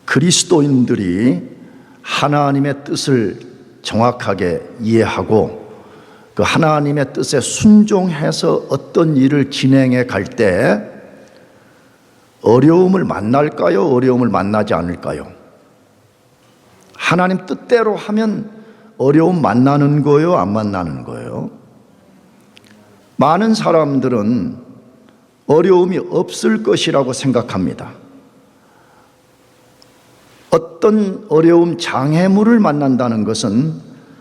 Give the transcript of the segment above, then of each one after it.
그리스도인들이 하나님의 뜻을 정확하게 이해하고 그 하나님의 뜻에 순종해서 어떤 일을 진행해 갈 때 어려움을 만날까요? 어려움을 만나지 않을까요? 하나님 뜻대로 하면 어려움 만나는 거예요? 안 만나는 거예요? 많은 사람들은 어려움이 없을 것이라고 생각합니다. 어떤 어려움, 장애물을 만난다는 것은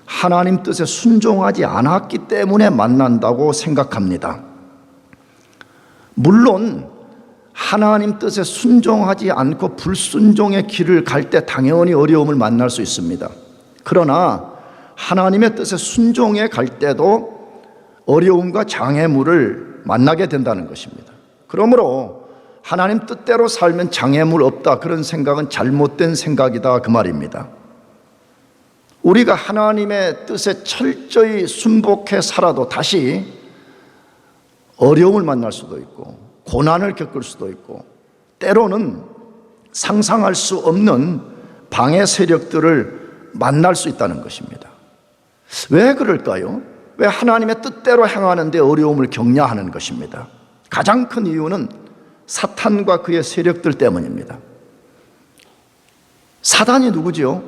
하나님 뜻에 순종하지 않았기 때문에 만난다고 생각합니다. 물론 하나님 뜻에 순종하지 않고 불순종의 길을 갈 때 당연히 어려움을 만날 수 있습니다. 그러나 하나님의 뜻에 순종해 갈 때도 어려움과 장애물을 만나게 된다는 것입니다. 그러므로 하나님 뜻대로 살면 장애물 없다, 그런 생각은 잘못된 생각이다, 그 말입니다. 우리가 하나님의 뜻에 철저히 순복해 살아도 다시 어려움을 만날 수도 있고 고난을 겪을 수도 있고 때로는 상상할 수 없는 방해 세력들을 만날 수 있다는 것입니다. 왜 그럴까요? 왜 하나님의 뜻대로 행하는데 어려움을 겪냐 하는 것입니다. 가장 큰 이유는 사탄과 그의 세력들 때문입니다. 사단이 누구지요?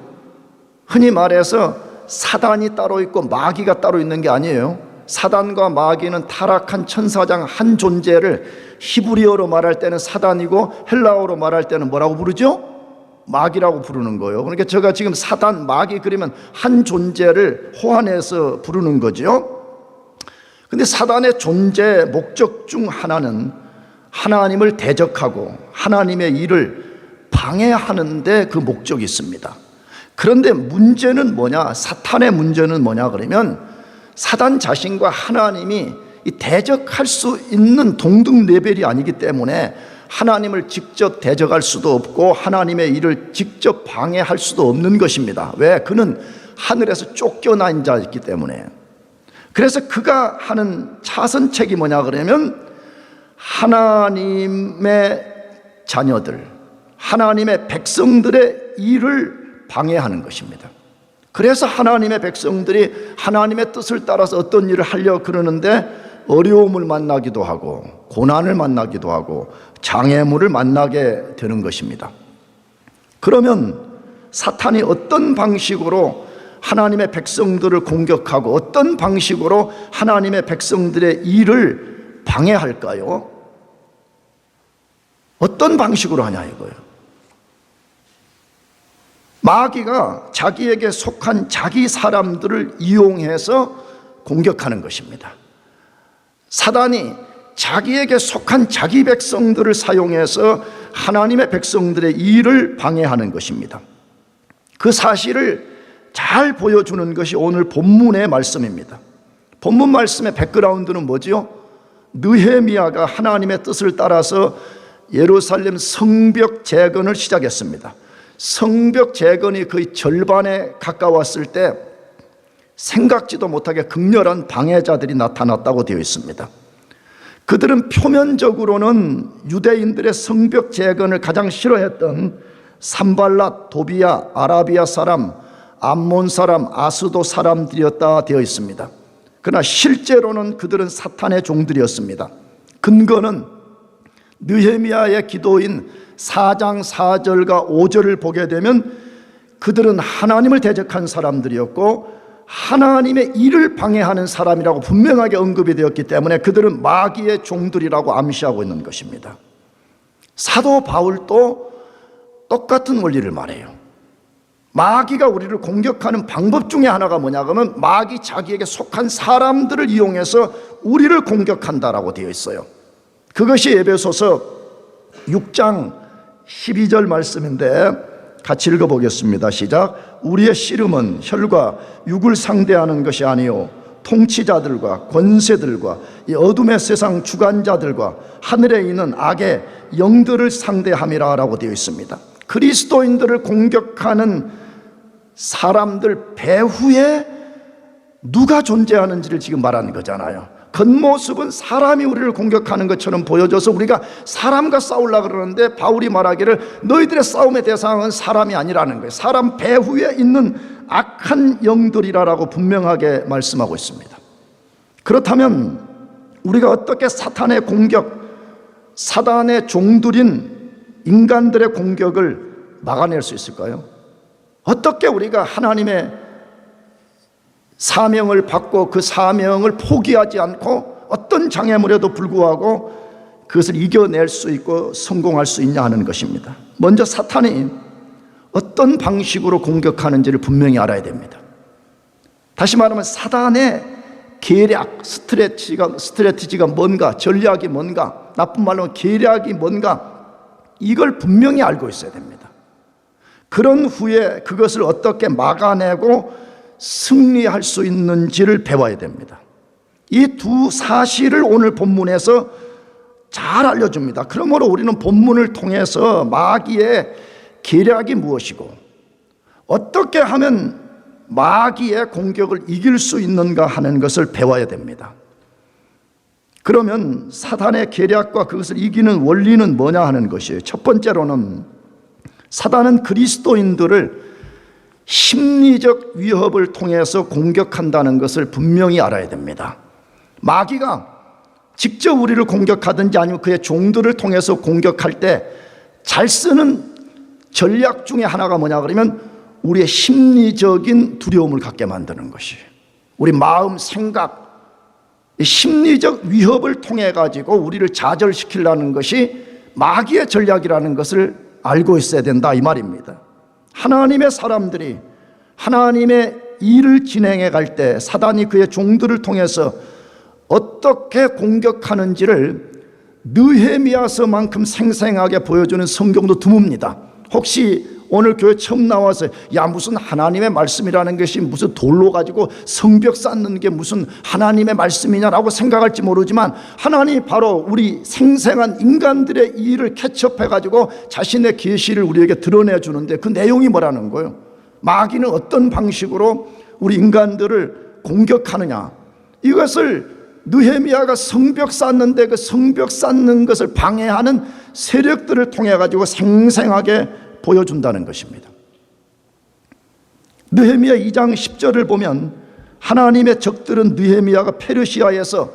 흔히 말해서 사단이 따로 있고 마귀가 따로 있는 게 아니에요. 사단과 마귀는 타락한 천사장 한 존재를 히브리어로 말할 때는 사단이고 헬라어로 말할 때는 뭐라고 부르죠? 마귀라고 부르는 거예요. 그러니까 제가 지금 사단, 마귀 그러면 한 존재를 호환해서 부르는 거죠. 근데 사단의 존재 목적 중 하나는 하나님을 대적하고 하나님의 일을 방해하는 데 그 목적이 있습니다. 그런데 문제는 뭐냐? 사탄의 문제는 뭐냐 그러면 사단 자신과 하나님이 대적할 수 있는 동등 레벨이 아니기 때문에 하나님을 직접 대적할 수도 없고 하나님의 일을 직접 방해할 수도 없는 것입니다. 왜? 그는 하늘에서 쫓겨난 자이기 때문에. 그래서 그가 하는 차선책이 뭐냐 그러면 하나님의 자녀들, 하나님의 백성들의 일을 방해하는 것입니다. 그래서 하나님의 백성들이 하나님의 뜻을 따라서 어떤 일을 하려고 그러는데 어려움을 만나기도 하고 고난을 만나기도 하고 장애물을 만나게 되는 것입니다. 그러면 사탄이 어떤 방식으로 하나님의 백성들을 공격하고 어떤 방식으로 하나님의 백성들의 일을 방해할까요? 어떤 방식으로 하냐 이거예요. 마귀가 자기에게 속한 자기 사람들을 이용해서 공격하는 것입니다. 사단이 자기에게 속한 자기 백성들을 사용해서 하나님의 백성들의 일을 방해하는 것입니다. 그 사실을 잘 보여주는 것이 오늘 본문의 말씀입니다. 본문 말씀의 백그라운드는 뭐지요? 느헤미야가 하나님의 뜻을 따라서 예루살렘 성벽 재건을 시작했습니다. 성벽 재건이 거의 절반에 가까웠을 때 생각지도 못하게 극렬한 방해자들이 나타났다고 되어 있습니다. 그들은 표면적으로는 유대인들의 성벽 재건을 가장 싫어했던 산발랏, 도비야, 아라비아 사람, 암몬 사람, 아스도 사람들이었다 되어 있습니다. 그러나 실제로는 그들은 사탄의 종들이었습니다. 근거는 느헤미야의 기도인 4장 4절과 5절을 보게 되면 그들은 하나님을 대적한 사람들이었고 하나님의 일을 방해하는 사람이라고 분명하게 언급이 되었기 때문에 그들은 마귀의 종들이라고 암시하고 있는 것입니다. 사도 바울도 똑같은 원리를 말해요. 마귀가 우리를 공격하는 방법 중에 하나가 뭐냐 그러면 마귀 자기에게 속한 사람들을 이용해서 우리를 공격한다라고 되어 있어요. 그것이 에베소서 6장 12절 말씀인데 같이 읽어보겠습니다. 시작. 우리의 씨름은 혈과 육을 상대하는 것이 아니요 통치자들과 권세들과 이 어둠의 세상 주관자들과 하늘에 있는 악의 영들을 상대함이라 라고 되어 있습니다. 그리스도인들을 공격하는 사람들 배후에 누가 존재하는지를 지금 말하는 거잖아요. 겉모습은 사람이 우리를 공격하는 것처럼 보여져서 우리가 사람과 싸우려고 그러는데, 바울이 말하기를 너희들의 싸움의 대상은 사람이 아니라는 거예요. 사람 배후에 있는 악한 영들이라고 분명하게 말씀하고 있습니다. 그렇다면 우리가 어떻게 사탄의 공격, 사단의 종들인 인간들의 공격을 막아낼 수 있을까요? 어떻게 우리가 하나님의 사명을 받고 그 사명을 포기하지 않고 어떤 장애물에도 불구하고 그것을 이겨낼 수 있고 성공할 수 있냐 하는 것입니다. 먼저 사탄이 어떤 방식으로 공격하는지를 분명히 알아야 됩니다. 다시 말하면 사단의 계략, 스트래티지가 뭔가, 전략이 뭔가, 나쁜 말로 계략이 뭔가, 이걸 분명히 알고 있어야 됩니다. 그런 후에 그것을 어떻게 막아내고 승리할 수 있는지를 배워야 됩니다. 이 두 사실을 오늘 본문에서 잘 알려줍니다. 그러므로 우리는 본문을 통해서 마귀의 계략이 무엇이고 어떻게 하면 마귀의 공격을 이길 수 있는가 하는 것을 배워야 됩니다. 그러면 사단의 계략과 그것을 이기는 원리는 뭐냐 하는 것이에요. 첫 번째로는 사단은 그리스도인들을 심리적 위협을 통해서 공격한다는 것을 분명히 알아야 됩니다. 마귀가 직접 우리를 공격하든지 아니면 그의 종들을 통해서 공격할 때 잘 쓰는 전략 중에 하나가 뭐냐 그러면 우리의 심리적인 두려움을 갖게 만드는 것이에요. 우리 마음, 생각, 심리적 위협을 통해 가지고 우리를 좌절시키려는 것이 마귀의 전략이라는 것을 알고 있어야 된다, 이 말입니다. 하나님의 사람들이 하나님의 일을 진행해 갈 때 사단이 그의 종들을 통해서 어떻게 공격하는지를 느헤미야서만큼 생생하게 보여주는 성경도 드뭅니다. 혹시 오늘 교회 처음 나와서 야 무슨 하나님의 말씀이라는 것이 무슨 돌로 가지고 성벽 쌓는 게 무슨 하나님의 말씀이냐라고 생각할지 모르지만, 하나님이 바로 우리 생생한 인간들의 일을 캐치업해 가지고 자신의 계시를 우리에게 드러내 주는데 그 내용이 뭐라는 거예요? 마귀는 어떤 방식으로 우리 인간들을 공격하느냐, 이것을 느헤미야가 성벽 쌓는데 그 성벽 쌓는 것을 방해하는 세력들을 통해 가지고 생생하게 보여준다는 것입니다. 느헤미야 2장 10절을 보면 하나님의 적들은 느헤미야가 페르시아에서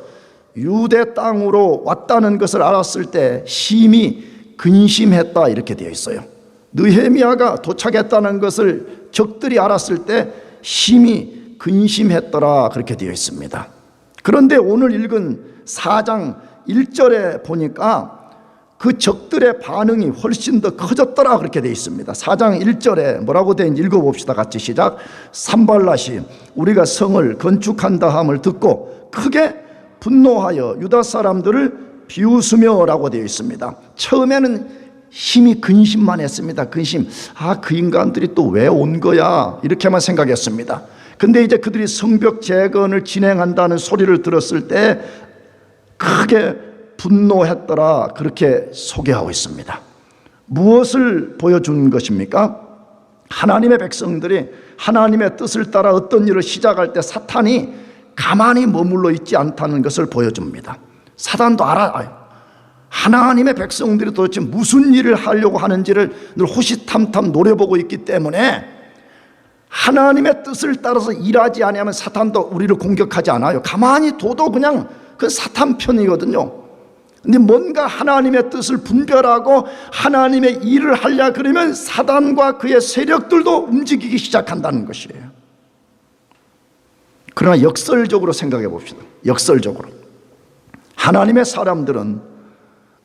유대 땅으로 왔다는 것을 알았을 때 심히 근심했다, 이렇게 되어 있어요. 느헤미야가 도착했다는 것을 적들이 알았을 때 심히 근심했더라, 그렇게 되어 있습니다. 그런데 오늘 읽은 4장 1절에 보니까 그 적들의 반응이 훨씬 더 커졌더라, 그렇게 되어 있습니다. 4장 1절에 뭐라고 되어 있는지 읽어봅시다. 같이 시작. 산발랏이 우리가 성을 건축한다 함을 듣고 크게 분노하여 유다 사람들을 비웃으며 라고 되어 있습니다. 처음에는 힘이 근심만 했습니다. 근심. 그 인간들이 또 왜 온 거야, 이렇게만 생각했습니다. 근데 이제 그들이 성벽 재건을 진행한다는 소리를 들었을 때 크게 분노했더라, 그렇게 소개하고 있습니다. 무엇을 보여준 것입니까? 하나님의 백성들이 하나님의 뜻을 따라 어떤 일을 시작할 때 사탄이 가만히 머물러 있지 않다는 것을 보여줍니다. 사단도 알아요. 하나님의 백성들이 도대체 무슨 일을 하려고 하는지를 늘 호시탐탐 노려보고 있기 때문에 하나님의 뜻을 따라서 일하지 않으면 사탄도 우리를 공격하지 않아요. 가만히 둬도 그냥 그 사탄 편이거든요. 근데 뭔가 하나님의 뜻을 분별하고 하나님의 일을 하려 그러면 사단과 그의 세력들도 움직이기 시작한다는 것이에요. 그러나 역설적으로 생각해 봅시다. 역설적으로 하나님의 사람들은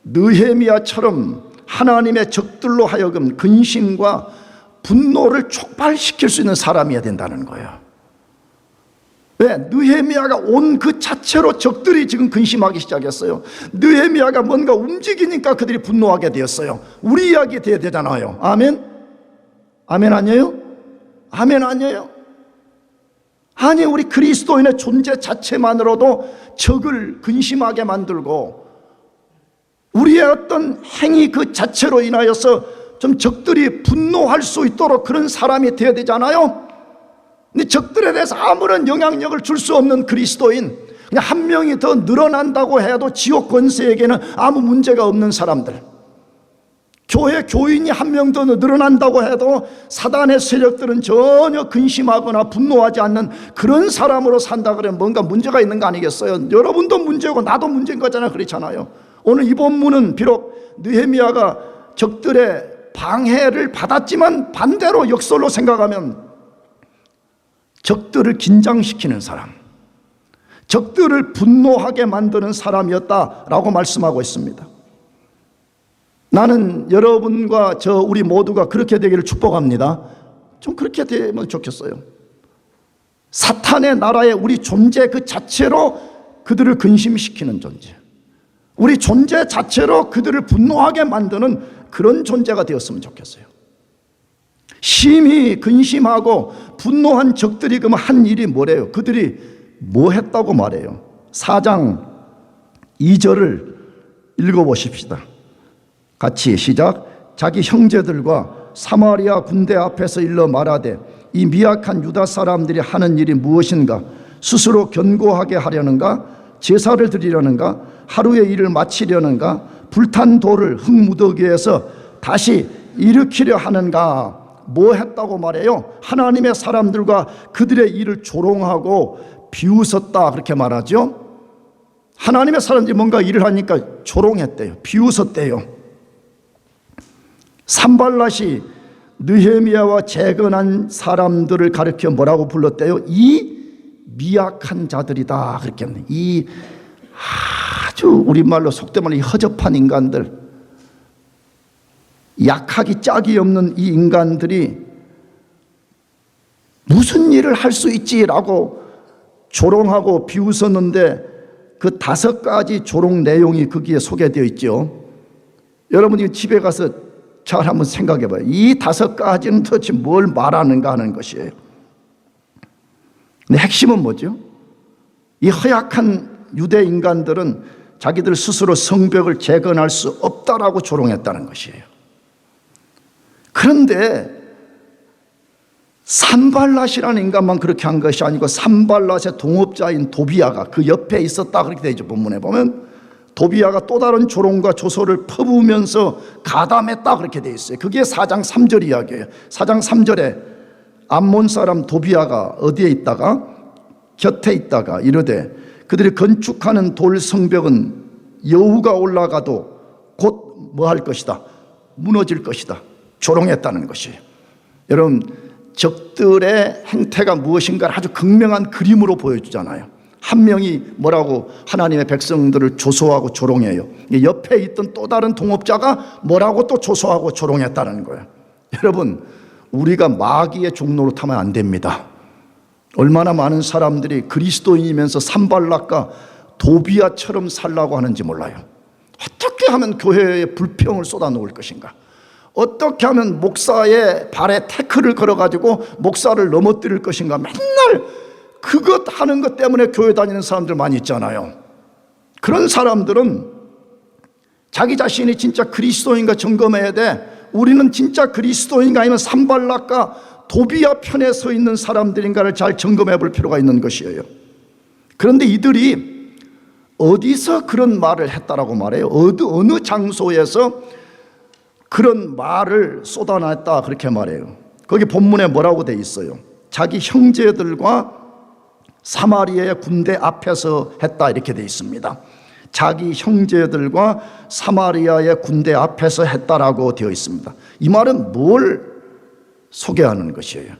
느헤미야처럼 하나님의 적들로 하여금 근심과 분노를 촉발시킬 수 있는 사람이어야 된다는 거예요. 왜? 느헤미야가 온 그 자체로 적들이 지금 근심하기 시작했어요. 느헤미야가 뭔가 움직이니까 그들이 분노하게 되었어요. 우리 이야기 돼야 되잖아요. 아멘? 아멘 아니에요? 아멘 아니에요? 아니, 우리 그리스도인의 존재 자체만으로도 적을 근심하게 만들고 우리의 어떤 행위 그 자체로 인하여서 좀 적들이 분노할 수 있도록 그런 사람이 되어야 되잖아요. 근데 적들에 대해서 아무런 영향력을 줄 수 없는 그리스도인, 그냥 한 명이 더 늘어난다고 해도 지옥 권세에게는 아무 문제가 없는 사람들, 교회 교인이 한 명 더 늘어난다고 해도 사단의 세력들은 전혀 근심하거나 분노하지 않는 그런 사람으로 산다 그러면 뭔가 문제가 있는 거 아니겠어요? 여러분도 문제고 나도 문제인 거잖아요. 그렇잖아요. 오늘 이 본문은 비록 느헤미야가 적들의 방해를 받았지만 반대로 역설로 생각하면 적들을 긴장시키는 사람, 적들을 분노하게 만드는 사람이었다라고 말씀하고 있습니다. 나는 여러분과 우리 모두가 그렇게 되기를 축복합니다. 좀 그렇게 되면 좋겠어요. 사탄의 나라에 우리 존재 그 자체로 그들을 근심시키는 존재, 우리 존재 자체로 그들을 분노하게 만드는 그런 존재가 되었으면 좋겠어요. 심히 근심하고 분노한 적들이 그러면 한 일이 뭐래요? 그들이 뭐 했다고 말해요? 4장 2절을 읽어보십시다. 같이 시작. 자기 형제들과 사마리아 군대 앞에서 일러 말하되 이 미약한 유다 사람들이 하는 일이 무엇인가? 스스로 견고하게 하려는가? 제사를 드리려는가? 하루의 일을 마치려는가? 불탄 돌을 흙무더기에서 다시 일으키려 하는가? 뭐 했다고 말해요? 하나님의 사람들과 그들의 일을 조롱하고 비웃었다 그렇게 말하죠. 하나님의 사람들이 뭔가 일을 하니까 조롱했대요. 비웃었대요. 산발랏이 느헤미야와 재건한 사람들을 가리켜 뭐라고 불렀대요? 이 미약한 자들이다 그렇게 합니다. 이 아주 우리말로 속된 말로 허접한 인간들, 약하기 짝이 없는 이 인간들이 무슨 일을 할 수 있지라고 조롱하고 비웃었는데 그 5가지 조롱 내용이 거기에 소개되어 있죠. 여러분이 집에 가서 잘 한번 생각해 봐요. 이 5가지는 도대체 뭘 말하는가 하는 것이에요. 근데 핵심은 뭐죠? 이 허약한 유대 인간들은 자기들 스스로 성벽을 재건할 수 없다라고 조롱했다는 것이에요. 그런데 산발랏이라는 인간만 그렇게 한 것이 아니고 산발랏의 동업자인 도비야가 그 옆에 있었다 그렇게 되어 있죠. 본문에 보면 도비야가 또 다른 조롱과 조소를 퍼부으면서 가담했다 그렇게 되어 있어요. 그게 4장 3절 이야기예요. 4장 3절에 암몬 사람 도비야가 어디에 있다가 곁에 있다가 이르되 그들이 건축하는 돌 성벽은 여우가 올라가도 곧 뭐 할 것이다? 무너질 것이다. 조롱했다는 것이에요. 여러분, 적들의 행태가 무엇인가를 아주 극명한 그림으로 보여주잖아요. 한 명이 뭐라고 하나님의 백성들을 조소하고 조롱해요. 옆에 있던 또 다른 동업자가 뭐라고 또 조소하고 조롱했다는 거예요. 여러분, 우리가 마귀의 종로로 타면 안 됩니다. 얼마나 많은 사람들이 그리스도인이면서 산발락과 도비야처럼 살라고 하는지 몰라요. 어떻게 하면 교회에 불평을 쏟아놓을 것인가? 어떻게 하면 목사의 발에 태클을 걸어가지고 목사를 넘어뜨릴 것인가? 맨날 그것 하는 것 때문에 교회 다니는 사람들 많이 있잖아요. 그런 사람들은 자기 자신이 진짜 그리스도인가 점검해야 돼. 우리는 진짜 그리스도인가 아니면 산발락과 도비야 편에 서 있는 사람들인가를 잘 점검해 볼 필요가 있는 것이에요. 그런데 이들이 어디서 그런 말을 했다라고 말해요? 어느 장소에서 그런 말을 쏟아냈다 그렇게 말해요. 거기 본문에 뭐라고 돼 있어요? 자기 형제들과 사마리아의 군대 앞에서 했다 이렇게 돼 있습니다. 자기 형제들과 사마리아의 군대 앞에서 했다라고 되어 있습니다. 이 말은 뭘 소개하는 것이에요?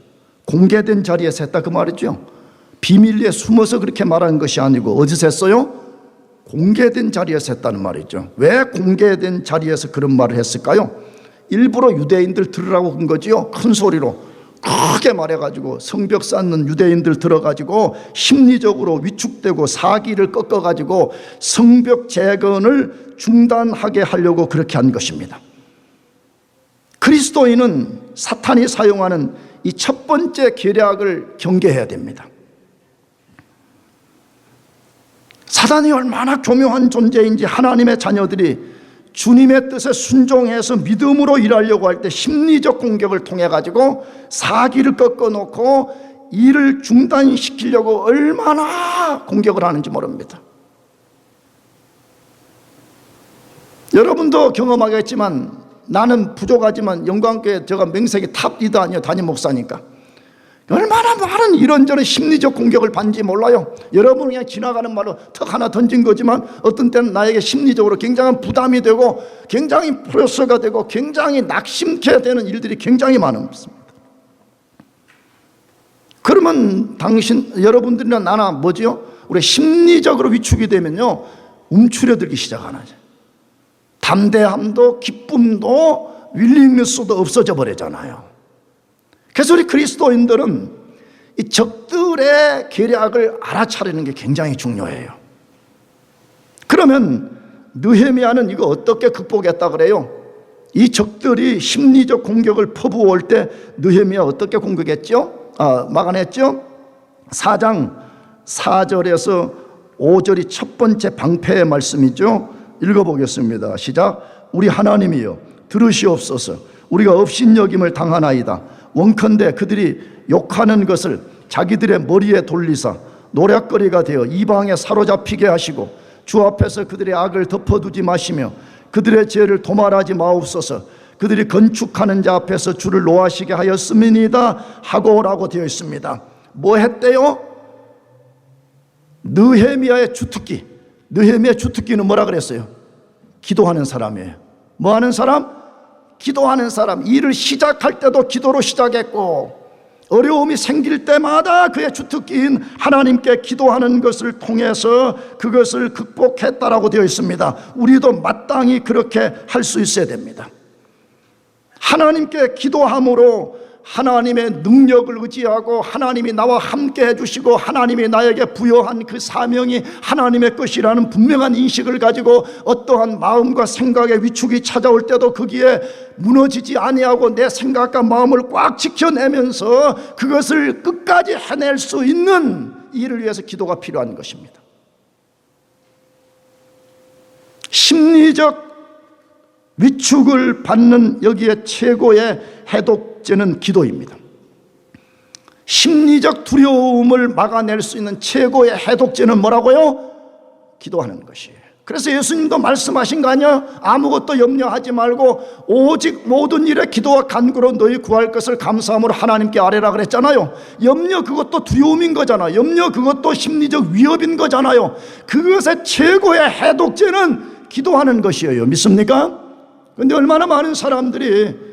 공개된 자리에서 했다 그 말이죠. 비밀리에 숨어서 그렇게 말하는 것이 아니고 어디서 했어요? 공개된 자리에서 했다는 말이죠. 왜 공개된 자리에서 그런 말을 했을까요? 일부러 유대인들 들으라고 한 거지요. 큰 소리로 크게 말해가지고 성벽 쌓는 유대인들 들어가지고 심리적으로 위축되고 사기를 꺾어가지고 성벽 재건을 중단하게 하려고 그렇게 한 것입니다. 그리스도인은 사탄이 사용하는 이 첫 번째 계략을 경계해야 됩니다. 사단이 얼마나 교묘한 존재인지 하나님의 자녀들이 주님의 뜻에 순종해서 믿음으로 일하려고 할 때 심리적 공격을 통해 가지고 사기를 꺾어놓고 일을 중단시키려고 얼마나 얼마나 공격을 하는지 모릅니다. 여러분도 경험하겠지만 나는 부족하지만 영광교회 제가 명색이 탑 리더 아니에요. 담임 목사니까. 얼마나 많은 이런저런 심리적 공격을 받는지 몰라요. 여러분은 그냥 지나가는 말로 턱 하나 던진 거지만 어떤 때는 나에게 심리적으로 굉장한 부담이 되고 굉장히 프레셔가 되고 굉장히 낙심케 되는 일들이 굉장히 많습니다. 그러면 여러분들이나 나나 뭐지요? 우리 심리적으로 위축이 되면요, 움츠려들기 시작하는 거죠. 담대함도 기쁨도 윌링리스도 없어져 버리잖아요. 그래서 우리 그리스도인들은 이 적들의 계략을 알아차리는 게 굉장히 중요해요. 그러면 느헤미야는 이거 어떻게 극복했다 그래요? 이 적들이 심리적 공격을 퍼부어올 때 느헤미야 어떻게 공격했죠? 막아냈죠? 4장 4절에서 5절이 첫 번째 방패의 말씀이죠. 읽어보겠습니다. 시작. 우리 하나님이여 들으시옵소서. 우리가 업신여김을 당하나이다. 원컨대 그들이 욕하는 것을 자기들의 머리에 돌리사 노략거리가 되어 이방에 사로잡히게 하시고 주 앞에서 그들의 악을 덮어두지 마시며 그들의 죄를 도말하지 마옵소서. 그들이 건축하는 자 앞에서 주를 노하시게 하였음이니이다 하고라고 되어 있습니다. 뭐 했대요? 느헤미야의 주특기. 느헤미야 주특기는 뭐라 그랬어요? 기도하는 사람이에요. 뭐 하는 사람? 기도하는 사람. 일을 시작할 때도 기도로 시작했고 어려움이 생길 때마다 그의 주특기인 하나님께 기도하는 것을 통해서 그것을 극복했다라고 되어 있습니다. 우리도 마땅히 그렇게 할 수 있어야 됩니다. 하나님께 기도함으로 하나님의 능력을 의지하고 하나님이 나와 함께 해주시고 하나님이 나에게 부여한 그 사명이 하나님의 것이라는 분명한 인식을 가지고 어떠한 마음과 생각의 위축이 찾아올 때도 거기에 무너지지 아니하고 내 생각과 마음을 꽉 지켜내면서 그것을 끝까지 해낼 수 있는 일을 위해서 기도가 필요한 것입니다. 심리적 위축을 받는 여기에 최고의 해독제는 기도입니다. 심리적 두려움을 막아낼 수 있는 최고의 해독제는 뭐라고요? 기도하는 것이에요. 그래서 예수님도 말씀하신 거 아니야? 아무것도 염려하지 말고 오직 모든 일에 기도와 간구로 너희 구할 것을 감사함으로 하나님께 아뢰라 그랬잖아요. 염려 그것도 두려움인 거잖아. 염려 그것도 심리적 위협인 거잖아요. 그것의 최고의 해독제는 기도하는 것이에요. 믿습니까? 그런데 얼마나 많은 사람들이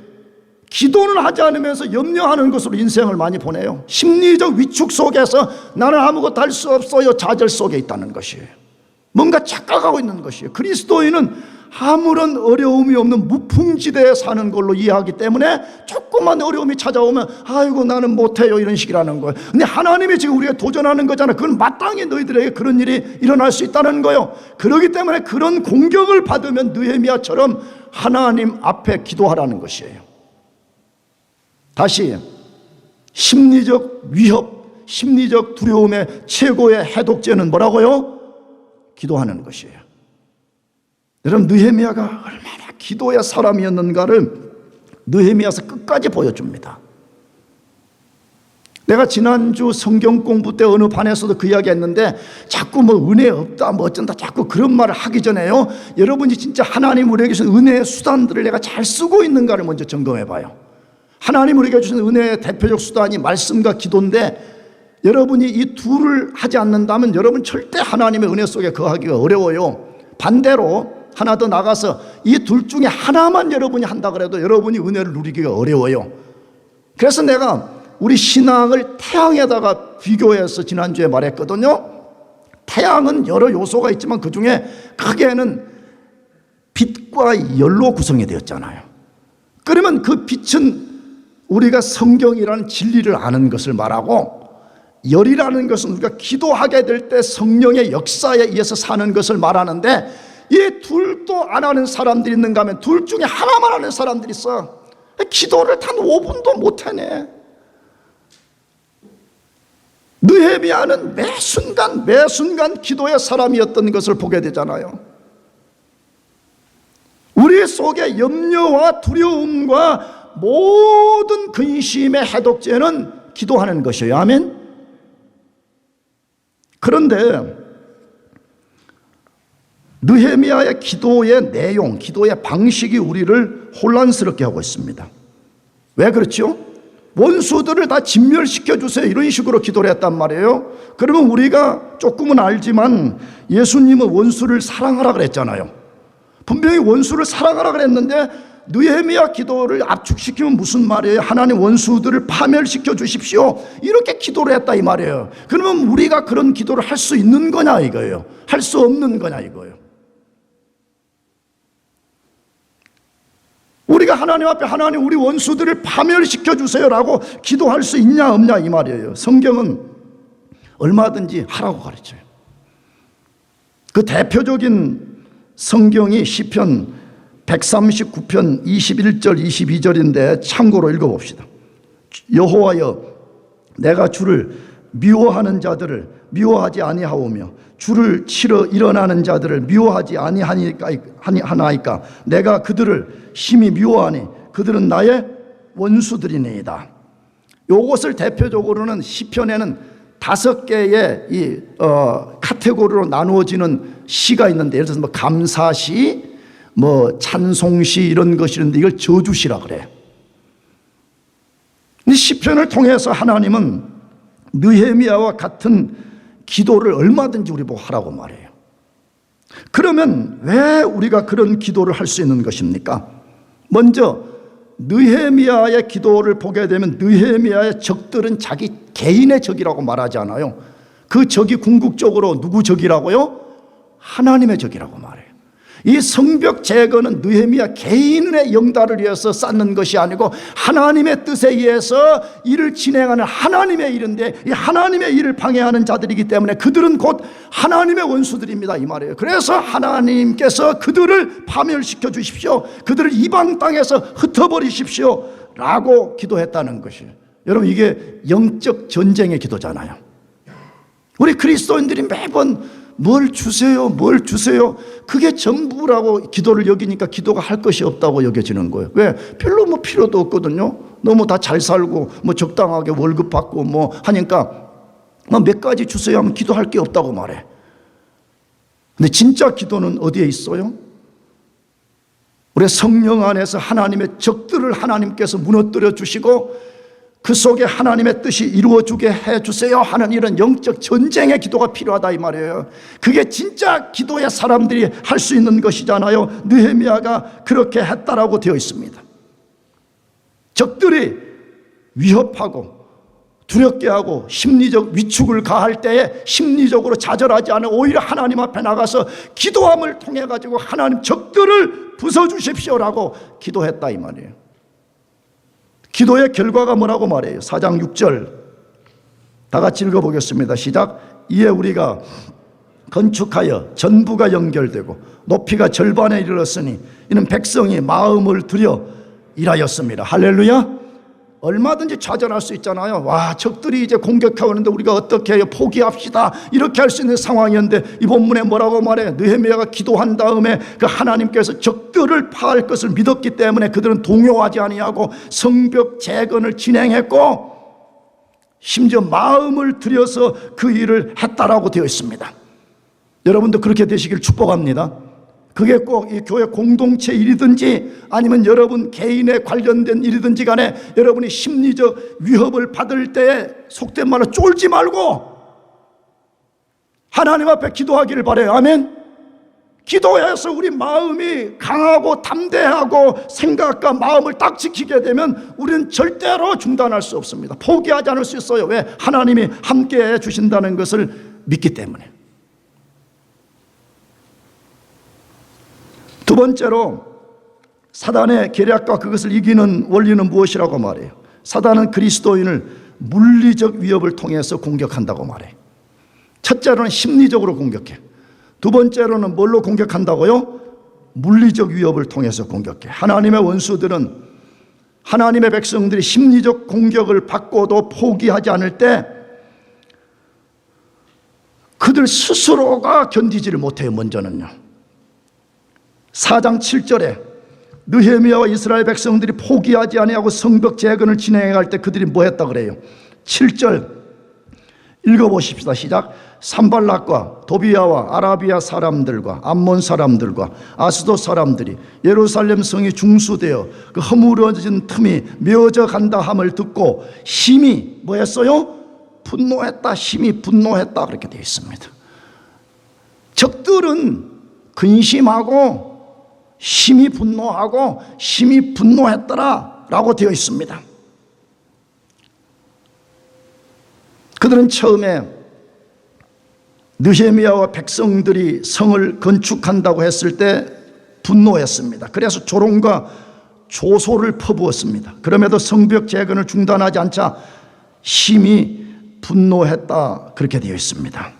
기도는 하지 않으면서 염려하는 것으로 인생을 많이 보내요. 심리적 위축 속에서 나는 아무것도 할 수 없어요. 좌절 속에 있다는 것이에요. 뭔가 착각하고 있는 것이에요. 그리스도인은 아무런 어려움이 없는 무풍지대에 사는 걸로 이해하기 때문에 조금만 어려움이 찾아오면 아이고 나는 못해요 이런 식이라는 거예요. 근데 하나님이 지금 우리가 도전하는 거잖아요. 그건 마땅히 너희들에게 그런 일이 일어날 수 있다는 거예요. 그렇기 때문에 그런 공격을 받으면 느헤미야처럼 하나님 앞에 기도하라는 것이에요. 다시 심리적 위협, 심리적 두려움의 최고의 해독제는 뭐라고요? 기도하는 것이에요. 여러분 느헤미야가 얼마나 기도의 사람이었는가를 느헤미야서 끝까지 보여줍니다. 내가 지난주 성경 공부 때 어느 반에서도 그 이야기 했는데 자꾸 뭐 은혜 없다 뭐 어쩐다 자꾸 그런 말을 하기 전에요, 여러분이 진짜 하나님 우리에게 주신 은혜의 수단들을 내가 잘 쓰고 있는가를 먼저 점검해 봐요. 하나님 우리에게 주신 은혜의 대표적 수단이 말씀과 기도인데 여러분이 이 둘을 하지 않는다면 여러분 절대 하나님의 은혜 속에 거하기가 어려워요. 반대로 하나 더 나가서 이 둘 중에 하나만 여러분이 한다 그래도 여러분이 은혜를 누리기가 어려워요. 그래서 내가 우리 신앙을 태양에다가 비교해서 지난주에 말했거든요. 태양은 여러 요소가 있지만 그 중에 크게는 빛과 열로 구성이 되었잖아요. 그러면 그 빛은 우리가 성경이라는 진리를 아는 것을 말하고, 열이라는 것은 우리가 기도하게 될 때 성령의 역사에 의해서 사는 것을 말하는데, 이 둘도 안 하는 사람들이 있는가 하면 둘 중에 하나만 하는 사람들이 있어. 기도를 단 5분도 못 해내. 느헤미야는 매 순간 기도의 사람이었던 것을 보게 되잖아요. 우리 속에 염려와 두려움과 모든 근심의 해독제는 기도하는 것이에요. 아멘. 그런데 느헤미야의 기도의 내용, 기도의 방식이 우리를 혼란스럽게 하고 있습니다. 왜 그렇죠? 원수들을 다 진멸시켜 주세요, 이런 식으로 기도를 했단 말이에요. 그러면 우리가 조금은 알지만 예수님은 원수를 사랑하라 그랬잖아요. 분명히 원수를 사랑하라 그랬는데 느헤미야 기도를 압축시키면 무슨 말이에요? 하나님 원수들을 파멸시켜 주십시오, 이렇게 기도를 했다 이 말이에요. 그러면 우리가 그런 기도를 할 수 있는 거냐 이거예요? 할 수 없는 거냐 이거예요? 우리가 하나님 앞에 하나님 우리 원수들을 파멸시켜 주세요라고 기도할 수 있냐 없냐 이 말이에요. 성경은 얼마든지 하라고 가르쳐요. 그 대표적인 성경이 시편 139편 21절 22절인데 참고로 읽어봅시다. 여호와여, 내가 주를 미워하는 자들을 미워하지 아니하오며 주를 치러 일어나는 자들을 미워하지 아니하나이까. 내가 그들을 심히 미워하니 그들은 나의 원수들이니이다. 요것을 대표적으로는 시편에는 5개의 이 카테고리로 나누어지는 시가 있는데, 예를 들어서 뭐 감사시, 뭐 찬송시 이런 것이 있는데 이걸 저주시라 그래. 이 시편을 통해서 하나님은 느헤미야와 같은 기도를 얼마든지 우리 보고 하라고 말해요. 그러면 왜 우리가 그런 기도를 할 수 있는 것입니까? 먼저 느헤미야의 기도를 보게 되면 느헤미야의 적들은 자기 개인의 적이라고 말하지 않아요. 그 적이 궁극적으로 누구 적이라고요? 하나님의 적이라고 말해요. 이 성벽 제거는 느헤미야 개인의 영달을 위해서 쌓는 것이 아니고 하나님의 뜻에 의해서 일을 진행하는 하나님의 일인데, 이 하나님의 일을 방해하는 자들이기 때문에 그들은 곧 하나님의 원수들입니다 이 말이에요. 그래서 하나님께서 그들을 파멸시켜 주십시오, 그들을 이방 땅에서 흩어버리십시오 라고 기도했다는 것이에요. 여러분, 이게 영적 전쟁의 기도잖아요. 우리 그리스도인들이 매번 뭘 주세요, 뭘 주세요, 그게 전부라고 기도를 여기니까 기도가 할 것이 없다고 여겨지는 거예요. 왜? 별로 뭐 필요도 없거든요. 너무 다 잘 살고 뭐 적당하게 월급 받고 뭐 하니까 뭐 몇 가지 주세요 하면 기도할 게 없다고 말해. 근데 진짜 기도는 어디에 있어요? 우리 성령 안에서 하나님의 적들을 하나님께서 무너뜨려 주시고 그 속에 하나님의 뜻이 이루어지게 해주세요 하는 이런 영적 전쟁의 기도가 필요하다 이 말이에요. 그게 진짜 기도의 사람들이 할 수 있는 것이잖아요. 느헤미야가 그렇게 했다라고 되어 있습니다. 적들이 위협하고 두렵게 하고 심리적 위축을 가할 때에 심리적으로 좌절하지 않아 오히려 하나님 앞에 나가서 기도함을 통해 가지고 하나님 적들을 부숴주십시오라고 기도했다 이 말이에요. 기도의 결과가 뭐라고 말해요? 4장 6절 다 같이 읽어보겠습니다. 시작. 이에 우리가 건축하여 전부가 연결되고 높이가 절반에 이르렀으니 이는 백성이 마음을 들여 일하였습니다. 할렐루야. 얼마든지 좌절할 수 있잖아요. 와, 적들이 이제 공격하고 있는데 우리가 어떻게 해요? 포기합시다, 이렇게 할 수 있는 상황이었는데 이 본문에 뭐라고 말해요? 느헤미야가 기도한 다음에 그 하나님께서 적들을 파할 것을 믿었기 때문에 그들은 동요하지 아니하고 성벽 재건을 진행했고 심지어 마음을 들여서 그 일을 했다라고 되어 있습니다. 여러분도 그렇게 되시길 축복합니다. 그게 꼭 이 교회 공동체 일이든지 아니면 여러분 개인에 관련된 일이든지 간에 여러분이 심리적 위협을 받을 때에 속된 말로 쫄지 말고 하나님 앞에 기도하기를 바라요. 아멘. 기도해서 우리 마음이 강하고 담대하고 생각과 마음을 딱 지키게 되면 우리는 절대로 중단할 수 없습니다. 포기하지 않을 수 있어요. 왜? 하나님이 함께해 주신다는 것을 믿기 때문에. 두 번째로 사단의 계략과 그것을 이기는 원리는 무엇이라고 말해요? 사단은 그리스도인을 물리적 위협을 통해서 공격한다고 말해요. 첫째로는 심리적으로 공격해. 두 번째로는 뭘로 공격한다고요? 물리적 위협을 통해서 공격해. 하나님의 원수들은 하나님의 백성들이 심리적 공격을 받고도 포기하지 않을 때 그들 스스로가 견디지를 못해요. 먼저는요. 4장 7절에 느헤미야와 이스라엘 백성들이 포기하지 아니하고 성벽 재건을 진행해 갈 때 그들이 뭐 했다 그래요? 7절 읽어보십시다. 시작. 산발락과 도비야와 아라비아 사람들과 암몬 사람들과 아스돗 사람들이 예루살렘 성이 중수되어 그 허물어진 틈이 메어져 간다 함을 듣고 심히 뭐 했어요? 분노했다. 심히 분노했다. 그렇게 되어 있습니다. 적들은 근심하고 심히 분노하고 심히 분노했더라 라고 되어 있습니다. 그들은 처음에 느헤미야와 백성들이 성을 건축한다고 했을 때 분노했습니다. 그래서 조롱과 조소를 퍼부었습니다. 그럼에도 성벽 재건을 중단하지 않자 심히 분노했다. 그렇게 되어 있습니다.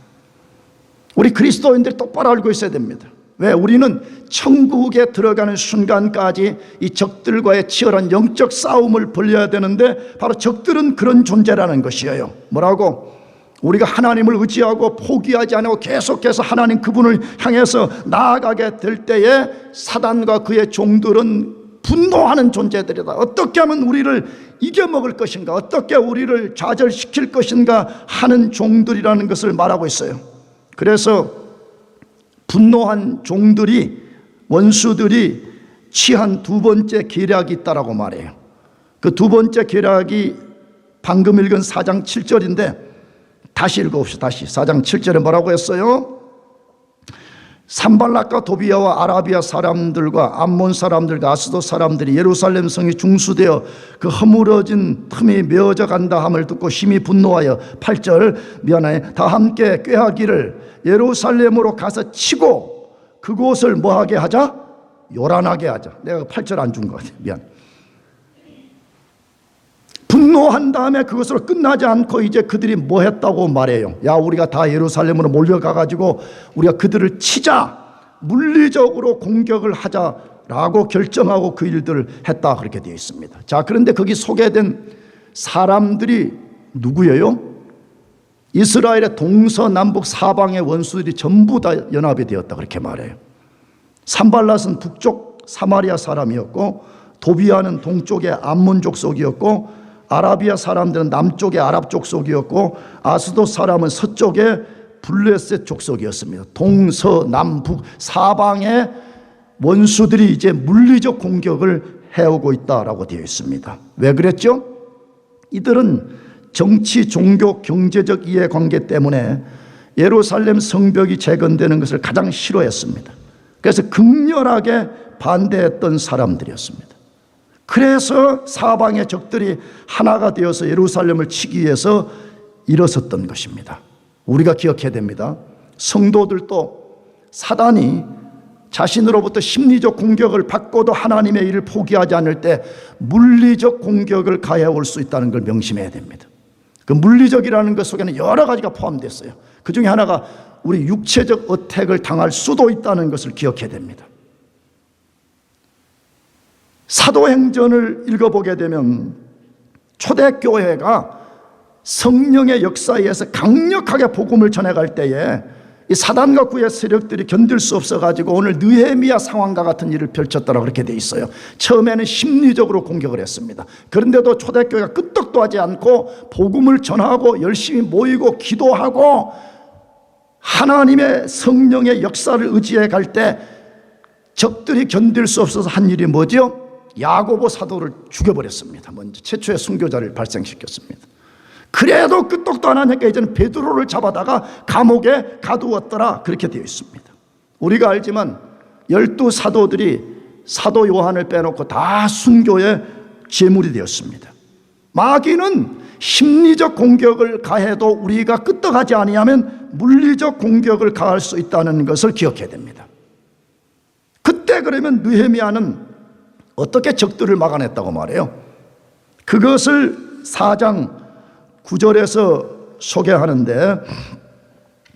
우리 그리스도인들이 똑바로 알고 있어야 됩니다. 왜? 우리는 천국에 들어가는 순간까지 이 적들과의 치열한 영적 싸움을 벌여야 되는데 바로 적들은 그런 존재라는 것이에요. 뭐라고? 우리가 하나님을 의지하고 포기하지 않고 계속해서 하나님 그분을 향해서 나아가게 될 때에 사단과 그의 종들은 분노하는 존재들이다. 어떻게 하면 우리를 이겨먹을 것인가, 어떻게 우리를 좌절시킬 것인가 하는 종들이라는 것을 말하고 있어요. 그래서 분노한 종들이, 원수들이 취한 두 번째 계략이 있다라고 말해요. 그 두 번째 계략이 방금 읽은 4장 7절인데 다시 읽어봅시다. 다시 4장 7절에 뭐라고 했어요? 산발락과 도비야와 아라비아 사람들과 암몬 사람들과 아스돗 사람들이 예루살렘 성이 중수되어 그 허물어진 틈이 메어져 간다 함을 듣고 심히 분노하여 8절 다 함께 꾀하기를 예루살렘으로 가서 치고 그곳을 뭐하게 하자? 요란하게 하자. 내가 8절 안 준 것 같아. 미안. 분노한 다음에 그것으로 끝나지 않고 이제 그들이 뭐 했다고 말해요? 야, 우리가 다 예루살렘으로 몰려가가지고 우리가 그들을 치자, 물리적으로 공격을 하자라고 결정하고 그 일들을 했다. 그렇게 되어 있습니다. 자, 그런데 거기 소개된 사람들이 누구예요? 이스라엘의 동서남북 사방의 원수들이 전부 다 연합이 되었다. 그렇게 말해요. 산발랏은 북쪽 사마리아 사람이었고, 도비야는 동쪽의 암몬 족속이었고, 아라비아 사람들은 남쪽의 아랍 족속이었고, 아스돗 사람은 서쪽의 블레셋 족속이었습니다. 동서남북 사방의 원수들이 이제 물리적 공격을 해오고 있다라고 되어 있습니다. 왜 그랬죠? 이들은 정치, 종교, 경제적 이해관계 때문에 예루살렘 성벽이 재건되는 것을 가장 싫어했습니다. 그래서 극렬하게 반대했던 사람들이었습니다. 그래서 사방의 적들이 하나가 되어서 예루살렘을 치기 위해서 일어섰던 것입니다. 우리가 기억해야 됩니다. 성도들도 사단이 자신으로부터 심리적 공격을 받고도 하나님의 일을 포기하지 않을 때 물리적 공격을 가해올 수 있다는 걸 명심해야 됩니다. 그 물리적이라는 것 속에는 여러 가지가 포함되어 있어요. 그 중에 하나가 우리 육체적 어택을 당할 수도 있다는 것을 기억해야 됩니다. 사도행전을 읽어보게 되면 초대교회가 성령의 역사에 의해서 강력하게 복음을 전해갈 때에 이 사단과 그의 세력들이 견딜 수 없어가지고 오늘 느헤미야 상황과 같은 일을 펼쳤다고 그렇게 돼 있어요. 처음에는 심리적으로 공격을 했습니다. 그런데도 초대교회가 끄떡도 하지 않고 복음을 전하고 열심히 모이고 기도하고 하나님의 성령의 역사를 의지해 갈 때 적들이 견딜 수 없어서 한 일이 뭐죠? 야고보 사도를 죽여버렸습니다. 먼저 최초의 순교자를 발생시켰습니다. 그래도 끄떡도 안 하니까 이제는 베드로를 잡아다가 감옥에 가두었더라. 그렇게 되어 있습니다. 우리가 알지만 12사도들이 사도 요한을 빼놓고 다 순교의 제물이 되었습니다. 마귀는 심리적 공격을 가해도 우리가 끄떡하지 아니하면 물리적 공격을 가할 수 있다는 것을 기억해야 됩니다. 그때 그러면 느헤미야는 어떻게 적들을 막아냈다고 말해요? 그것을 4장 9절에서 소개하는데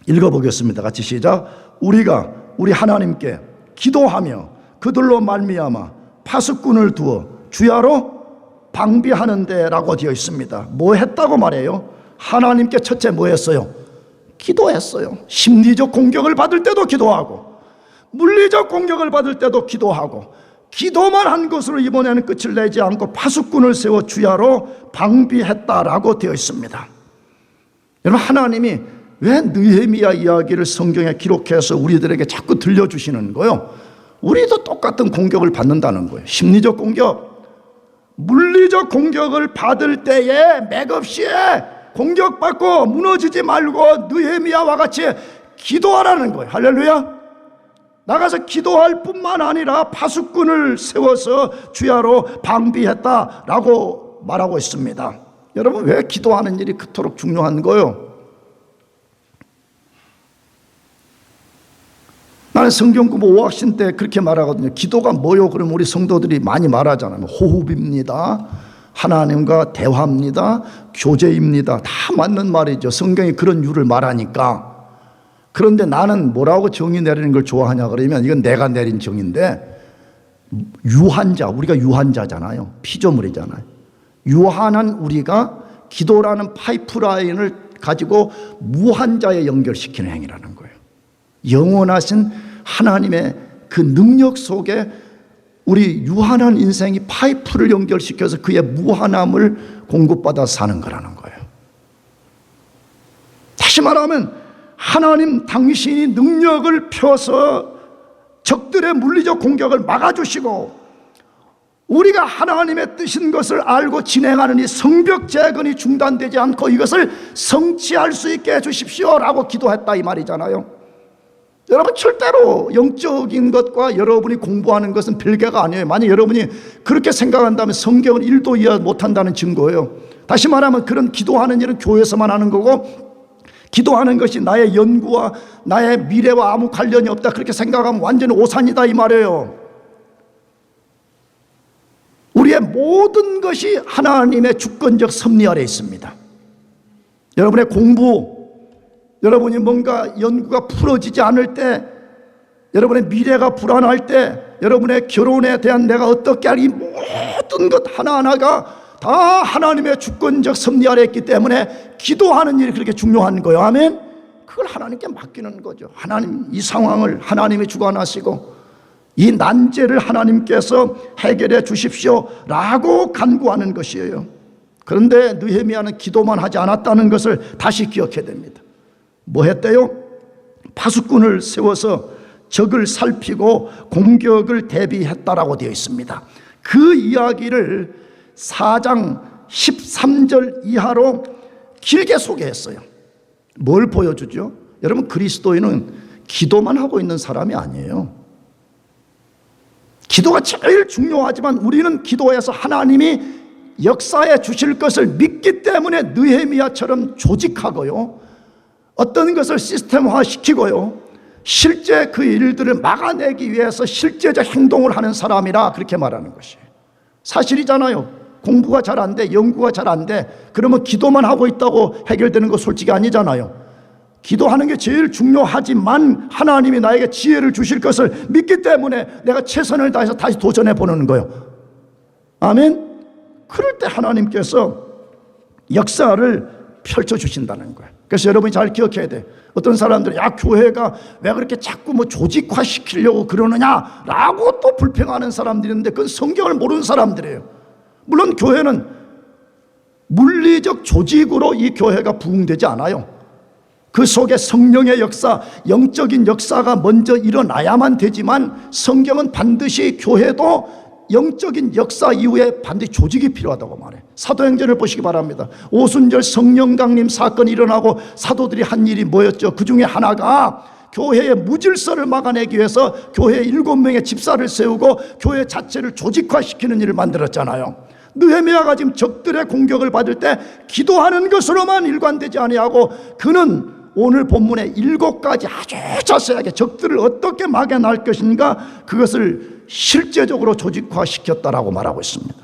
읽어보겠습니다. 같이 시작. 우리가 우리 하나님께 기도하며 그들로 말미암아 파수꾼을 두어 주야로 방비하는데 라고 되어 있습니다. 뭐 했다고 말해요? 하나님께 첫째 뭐 했어요? 기도했어요. 심리적 공격을 받을 때도 기도하고 물리적 공격을 받을 때도 기도하고 기도만 한 것으로 이번에는 끝을 내지 않고 파수꾼을 세워 주야로 방비했다라고 되어 있습니다. 여러분, 하나님이 왜 느헤미야 이야기를 성경에 기록해서 우리들에게 자꾸 들려주시는 거예요? 우리도 똑같은 공격을 받는다는 거예요. 심리적 공격, 물리적 공격을 받을 때에 맥없이 공격받고 무너지지 말고 느헤미야와 같이 기도하라는 거예요. 할렐루야. 나가서 기도할 뿐만 아니라 파수꾼을 세워서 주야로 방비했다라고 말하고 있습니다. 여러분, 왜 기도하는 일이 그토록 중요한 거예요? 나는 성경 공부 5학신 때 그렇게 말하거든요. 기도가 뭐요? 그러면 우리 성도들이 많이 말하잖아요. 호흡입니다, 하나님과 대화입니다, 교제입니다. 다 맞는 말이죠. 성경이 그런 유를 말하니까. 그런데 나는 뭐라고 정의 내리는 걸 좋아하냐 그러면, 이건 내가 내린 정의인데, 유한자, 우리가 유한자잖아요. 피조물이잖아요. 유한한 우리가 기도라는 파이프라인을 가지고 무한자에 연결시키는 행위라는 거예요. 영원하신 하나님의 그 능력 속에 우리 유한한 인생이 파이프를 연결시켜서 그의 무한함을 공급받아 사는 거라는 거예요. 다시 말하면 하나님 당신이 능력을 펴서 적들의 물리적 공격을 막아주시고, 우리가 하나님의 뜻인 것을 알고 진행하는 이 성벽 재건이 중단되지 않고 이것을 성취할 수 있게 해주십시오라고 기도했다 이 말이잖아요. 여러분, 절대로 영적인 것과 여러분이 공부하는 것은 별개가 아니에요. 만약 여러분이 그렇게 생각한다면 성경을 1도 이해 못한다는 증거예요. 다시 말하면 그런 기도하는 일은 교회에서만 하는 거고, 기도하는 것이 나의 연구와 나의 미래와 아무 관련이 없다 그렇게 생각하면 완전히 오산이다 이 말이에요. 우리의 모든 것이 하나님의 주권적 섭리 아래 있습니다. 여러분의 공부, 여러분이 뭔가 연구가 풀어지지 않을 때, 여러분의 미래가 불안할 때, 여러분의 결혼에 대한 내가 어떻게 하리, 모든 것 하나하나가 다 하나님의 주권적 섭리 아래 있기 때문에 기도하는 일이 그렇게 중요한 거예요. 아멘. 그걸 하나님께 맡기는 거죠. 하나님, 이 상황을 하나님이 주관하시고 이 난제를 하나님께서 해결해 주십시오 라고 간구하는 것이에요. 그런데 느헤미야는 기도만 하지 않았다는 것을 다시 기억해야 됩니다. 뭐 했대요? 파수꾼을 세워서 적을 살피고 공격을 대비했다라고 되어 있습니다. 그 이야기를 4장 13절 이하로 길게 소개했어요. 뭘 보여주죠? 여러분, 그리스도인은 기도만 하고 있는 사람이 아니에요. 기도가 제일 중요하지만 우리는 기도해서 하나님이 역사해 주실 것을 믿기 때문에 느헤미야처럼 조직하고요, 어떤 것을 시스템화 시키고요, 실제 그 일들을 막아내기 위해서 실제적 행동을 하는 사람이라 그렇게 말하는 것이에요. 사실이잖아요. 공부가 잘 안 돼, 연구가 잘 안 돼, 그러면 기도만 하고 있다고 해결되는 거 솔직히 아니잖아요. 기도하는 게 제일 중요하지만 하나님이 나에게 지혜를 주실 것을 믿기 때문에 내가 최선을 다해서 다시 도전해 보는 거예요. 아멘. 그럴 때 하나님께서 역사를 펼쳐주신다는 거예요. 그래서 여러분이 잘 기억해야 돼. 어떤 사람들이 야, 교회가 왜 그렇게 자꾸 뭐 조직화시키려고 그러느냐라고 또 불평하는 사람들이 있는데, 그건 성경을 모르는 사람들이에요. 물론 교회는 물리적 조직으로 이 교회가 부흥되지 않아요. 그 속에 성령의 역사, 영적인 역사가 먼저 일어나야만 되지만, 성경은 반드시 교회도 영적인 역사 이후에 반드시 조직이 필요하다고 말해. 사도행전을 보시기 바랍니다. 오순절 성령 강림 사건이 일어나고 사도들이 한 일이 뭐였죠? 그 중에 하나가 교회의 무질서를 막아내기 위해서 교회에 7명의 집사를 세우고 교회 자체를 조직화시키는 일을 만들었잖아요. 느헤미야가 지금 적들의 공격을 받을 때 기도하는 것으로만 일관되지 아니하고, 그는 오늘 본문에 7가지 아주 자세하게 적들을 어떻게 막아낼 것인가, 그것을 실제적으로 조직화시켰다라고 말하고 있습니다.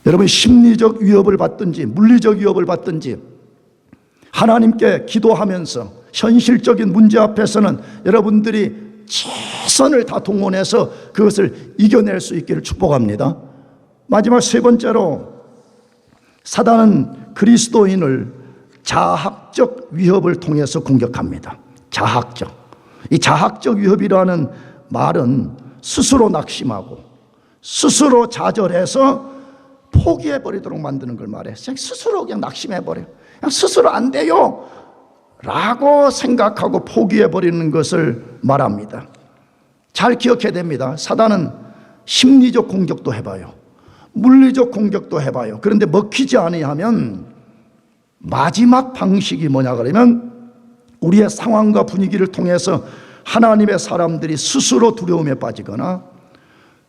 여러분, 심리적 위협을 받든지 물리적 위협을 받든지 하나님께 기도하면서 현실적인 문제 앞에서는 여러분들이 최선을 다 동원해서 그것을 이겨낼 수 있기를 축복합니다. 마지막 3번째로, 사단은 그리스도인을 자학적 위협을 통해서 공격합니다. 자학적. 이 자학적 위협이라는 말은 스스로 낙심하고 스스로 좌절해서 포기해버리도록 만드는 걸 말해. 그냥 스스로 그냥 낙심해버려. 그냥 스스로 안 돼요 라고 생각하고 포기해버리는 것을 말합니다. 잘 기억해야 됩니다. 사단은 심리적 공격도 해봐요. 물리적 공격도 해봐요. 그런데 먹히지 아니하면 마지막 방식이 뭐냐 그러면 우리의 상황과 분위기를 통해서 하나님의 사람들이 스스로 두려움에 빠지거나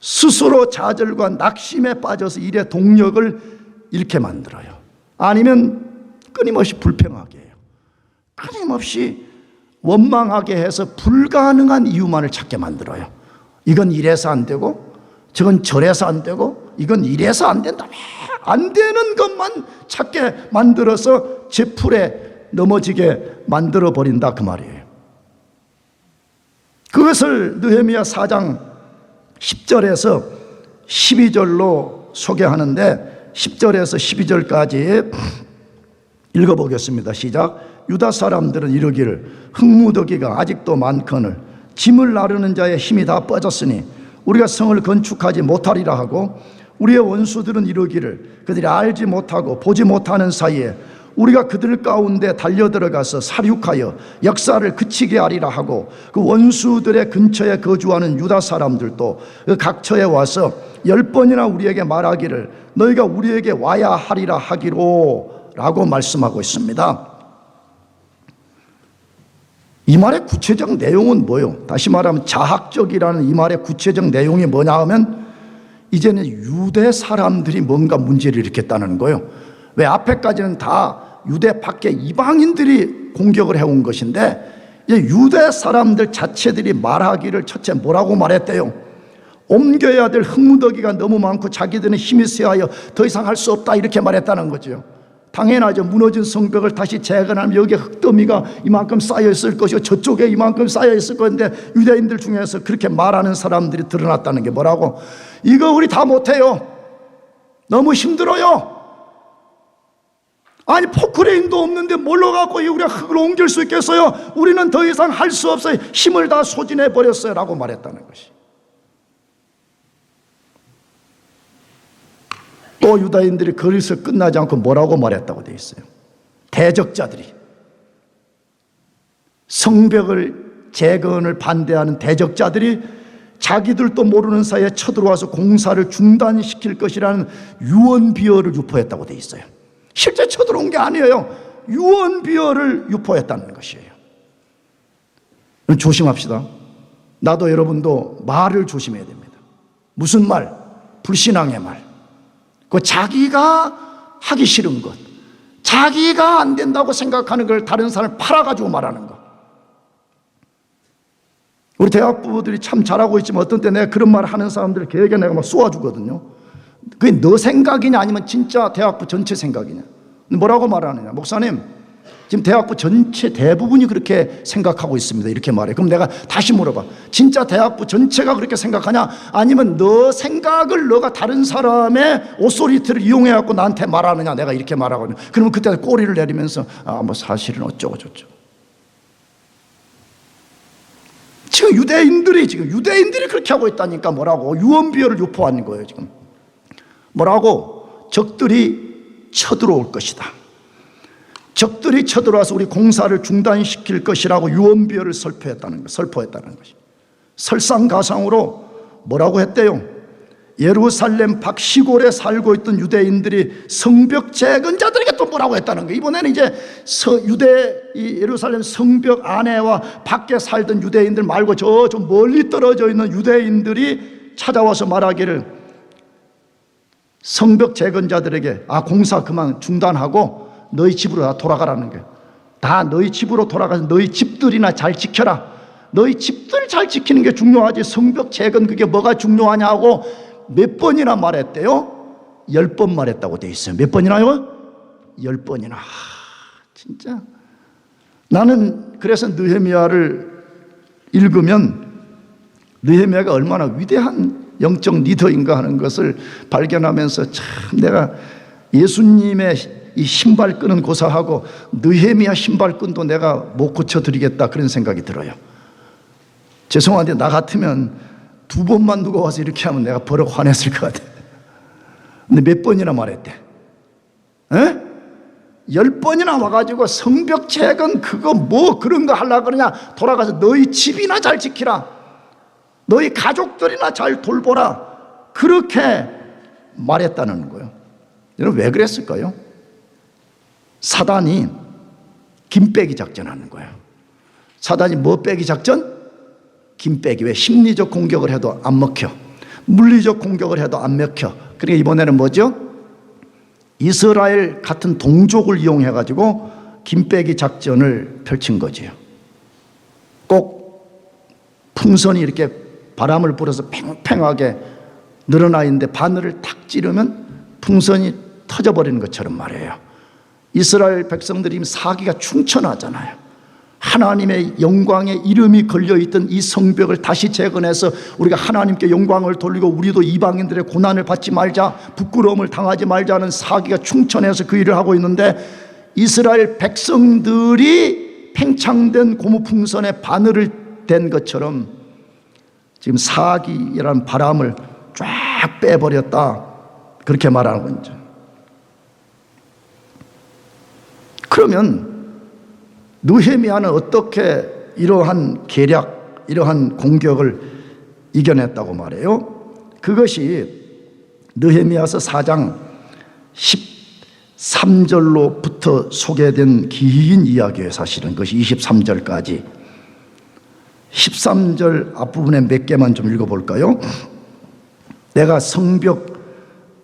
스스로 좌절과 낙심에 빠져서 일의 동력을 잃게 만들어요. 아니면 끊임없이 불평하게 해요. 끊임없이 원망하게 해서 불가능한 이유만을 찾게 만들어요. 이건 이래서 안 되고 저건 저래서 안 되고 이건 이래서 안 된다. 안 되는 것만 찾게 만들어서 제풀에 넘어지게 만들어버린다 그 말이에요. 그것을 느헤미야 4장 10절에서 12절로 소개하는데 10절에서 12절까지 읽어보겠습니다. 시작. 유다 사람들은 이르기를 흙무더기가 아직도 많거늘 짐을 나르는 자의 힘이 다 빠졌으니 우리가 성을 건축하지 못하리라 하고 우리의 원수들은 이르기를 그들이 알지 못하고 보지 못하는 사이에 우리가 그들 가운데 달려들어가서 살육하여 역사를 그치게 하리라 하고 그 원수들의 근처에 거주하는 유다 사람들도 그 각처에 와서 10번이나 우리에게 말하기를 너희가 우리에게 와야 하리라 하기로 라고 말씀하고 있습니다. 이 말의 구체적 내용은 뭐예요? 다시 말하면 자학적이라는 이 말의 구체적 내용이 뭐냐 하면 이제는 유대 사람들이 뭔가 문제를 일으켰다는 거예요. 왜 앞에까지는 다 유대 밖에 이방인들이 공격을 해온 것인데 이제 유대 사람들 자체들이 말하기를 첫째 뭐라고 말했대요? 옮겨야 될 흙무더기가 너무 많고 자기들은 힘이 쇠하여 더 이상 할 수 없다 이렇게 말했다는 거죠. 당연하죠. 무너진 성벽을 다시 재건하면 여기에 흙더미가 이만큼 쌓여 있을 것이고 저쪽에 이만큼 쌓여 있을 건데 유대인들 중에서 그렇게 말하는 사람들이 드러났다는 게 뭐라고? 이거 우리 다 못해요. 너무 힘들어요. 아니 포크레인도 없는데 뭘로 갖고 우리가 흙을 옮길 수 있겠어요? 우리는 더 이상 할 수 없어요. 힘을 다 소진해 버렸어요 라고 말했다는 것이. 또 유다인들이 거기서 끝나지 않고 뭐라고 말했다고 되어 있어요? 대적자들이 성벽을 재건을 반대하는 대적자들이 자기들도 모르는 사이에 쳐들어와서 공사를 중단시킬 것이라는 유언비어를 유포했다고 되어 있어요. 실제 쳐들어온 게 아니에요. 유언비어를 유포했다는 것이에요. 조심합시다. 나도 여러분도 말을 조심해야 됩니다. 무슨 말? 불신앙의 말. 그 자기가 하기 싫은 것, 자기가 안 된다고 생각하는 걸 다른 사람을 팔아가지고 말하는 것. 우리 대학부들이 참 잘하고 있지만 어떤 때 내가 그런 말을 하는 사람들 걔에게 내가 막 쏘아주거든요. 그게 너 생각이냐 아니면 진짜 대학부 전체 생각이냐. 뭐라고 말하느냐. 목사님 지금 대학부 전체 대부분이 그렇게 생각하고 있습니다 이렇게 말해. 그럼 내가 다시 물어봐. 진짜 대학부 전체가 그렇게 생각하냐 아니면 너 생각을 너가 다른 사람의 오소리티를 이용해 갖고 나한테 말하느냐. 내가 이렇게 말하거든요. 그러면 그때 꼬리를 내리면서 뭐 사실은 어쩌고 저쩌고. 지금 유대인들이 그렇게 하고 있다니까. 뭐라고? 유언비어를 유포하는 거예요 지금. 뭐라고? 적들이 쳐들어올 것이다. 적들이 쳐들어와서 우리 공사를 중단시킬 것이라고 유언비어를 설포했다는 것이. 설상가상으로 뭐라고 했대요? 예루살렘 밖 시골에 살고 있던 유대인들이 성벽 재건자들에게 또 뭐라고 했다는 거예요. 이번에는 이제 예루살렘 성벽 안에와 밖에 살던 유대인들 말고 저 좀 멀리 떨어져 있는 유대인들이 찾아와서 말하기를 성벽 재건자들에게 공사 그만 중단하고 너희 집으로 다 돌아가라는 거예요. 다 너희 집으로 돌아가서 너희 집들이나 잘 지켜라. 너희 집들 잘 지키는 게 중요하지 성벽 재건 그게 뭐가 중요하냐고 몇 번이나 말했대요? 10번 말했다고 돼 있어요. 몇 번이나요? 10번이나. 진짜 나는 그래서 느헤미야를 읽으면 느헤미야가 얼마나 위대한 영적 리더인가 하는 것을 발견하면서 참 내가 예수님의 이 신발끈은 고사하고 느헤미야 신발끈도 내가 못 고쳐드리겠다 그런 생각이 들어요. 죄송한데 나 같으면 2번만 누가 와서 이렇게 하면 내가 버럭 화냈을 것 같아요. 근데 몇 번이나 말했대? 에? 10번이나 와가지고 성벽재건 그거 뭐 그런 거 하려고 그러냐, 돌아가서 너희 집이나 잘 지키라, 너희 가족들이나 잘 돌보라, 그렇게 말했다는 거예요. 여러분 왜 그랬을까요? 사단이 김 빼기 작전하는 거예요. 사단이 뭐 빼기 작전? 김 빼기. 왜? 심리적 공격을 해도 안 먹혀, 물리적 공격을 해도 안 먹혀. 그러니까 이번에는 뭐죠? 이스라엘 같은 동족을 이용해 가지고 김 빼기 작전을 펼친 거지요. 꼭 풍선이 이렇게 바람을 불어서 팽팽하게 늘어나 있는데 바늘을 탁 찌르면 풍선이 터져버리는 것처럼 말이에요. 이스라엘 백성들이 사기가 충천하잖아요. 하나님의 영광의 이름이 걸려있던 이 성벽을 다시 재건해서 우리가 하나님께 영광을 돌리고 우리도 이방인들의 고난을 받지 말자, 부끄러움을 당하지 말자는 사기가 충천해서 그 일을 하고 있는데, 이스라엘 백성들이 팽창된 고무풍선에 바늘을 댄 것처럼 지금 사기라는 바람을 쫙 빼버렸다, 그렇게 말하는 거죠. 그러면 느헤미야는 어떻게 이러한 계략, 이러한 공격을 이겨냈다고 말해요? 그것이 느헤미야서 4장 13절로부터 소개된 긴 이야기예요. 사실은 그것이 23절까지. 13절 앞부분에 몇 개만 좀 읽어볼까요? 내가 성벽